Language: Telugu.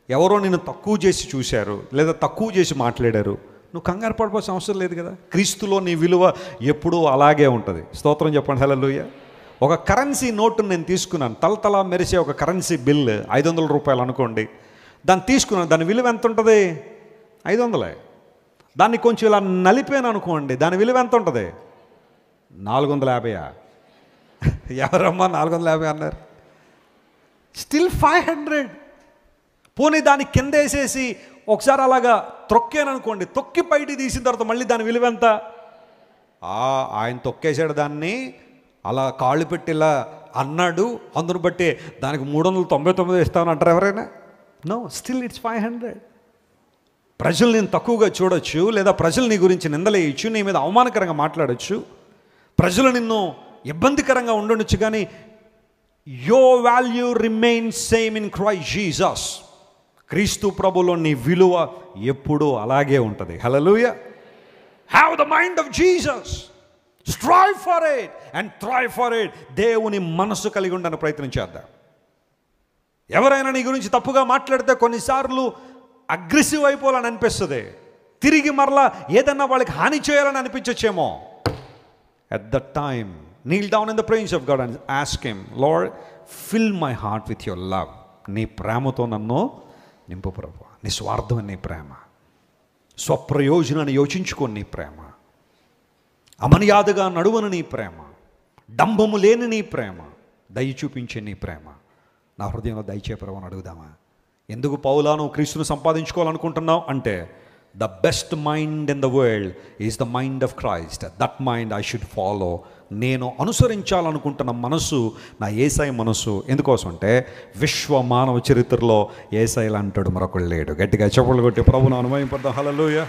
ఎవరో నిన్ను తక్కువ చేసి చూశారు లేదా తక్కువ చేసి మాట్లాడారు, నువ్వు కంగారు పడిపోవాల్సిన అవసరం లేదు కదా. క్రీస్తులో నీ విలువ ఎప్పుడూ అలాగే ఉంటుంది. స్తోత్రం చెప్పండి, హల్లెలూయా. ఒక కరెన్సీ నోటును నేను తీసుకున్నాను, తలతలా మెరిసే ఒక కరెన్సీ బిల్ 500 రూపాయలు అనుకోండి. దాన్ని తీసుకున్నాను, దాని విలువ ఎంత ఉంటుంది? 500. దాన్ని కొంచెం ఇలా నలిపాను అనుకోండి, దాని విలువ ఎంత ఉంటుంది? 450. ఎవరమ్మా 450 అన్నారు? స్టిల్ 500. పోనీ దాన్ని కింద వేసేసి ఒకసారి అలాగా తొక్కాను అనుకోండి, తొక్కి బయటికి తీసిన తర్వాత మళ్ళీ దాని విలువ ఎంత? ఆయన తొక్కేసాడు దాన్ని, అలా కాళ్ళు పెట్టి ఇలా అన్నాడు, అందును బట్టి దానికి 399 ఇస్తామని అంటారు ఎవరైనా? No, still it's 500. ప్రజలు నేను తక్కువగా చూడొచ్చు, లేదా ప్రజలు నీ గురించి నిందలేయచ్చు, నీ మీద అవమానకరంగా మాట్లాడచ్చు, ప్రజలు నిన్ను ఇబ్బందికరంగా ఉండొచ్చు, కానీ your value remains same in Christ Jesus. క్రీస్తు ప్రభులో నీ విలువ ఎప్పుడూ అలాగే ఉంటుంది. Hallelujah. Have the mind of Jesus, strive for it and thrive for it. దేవుని మనసు కలిగి ఉండడానికి ప్రయత్నం చేద్దాం. ఎవరైనా నీ గురించి తప్పుగా మాట్లాడితే కొన్నిసార్లు అగ్రెసివ్ అయిపోవాలని అనిపిస్తుంది, తిరిగి మరలా ఏదన్నా వాళ్ళకి హాని చేయాలని అనిపించచ్చేమో. At the time kneel down in the presence of God and ask him, Lord, fill my heart with your love. నీ ప్రేమతో నన్ను నింపు ప్రభువా. నిస్వార్థమైన నీ ప్రేమ, స్వప్రయోజనాన్ని యోచించుకొని నీ ప్రేమ, అమర్యాదగా నడువని నీ ప్రేమ, డంబము లేని నీ ప్రేమ, దయ చూపించే నీ ప్రేమ నా హృదయంలో దయచే ప్రభువుని అడుగుదామా? ఎందుకు పౌలా నువ్వు క్రీస్తును సంపాదించుకోవాలనుకుంటున్నావు అంటే, the best mind in the world is the mind of Christ. That mind I should follow. నేను అనుసరించాలనుకుంటున్న మనసు నా యేసయ్య మనసు. ఎందుకోసం అంటే విశ్వ మానవ చరిత్రలో యేసయ్య అంటాడు మరొకడు లేడు. గట్టిగా చెప్పులు కొట్టి ప్రభువును మహిమపడదాం. హల్లెలూయా.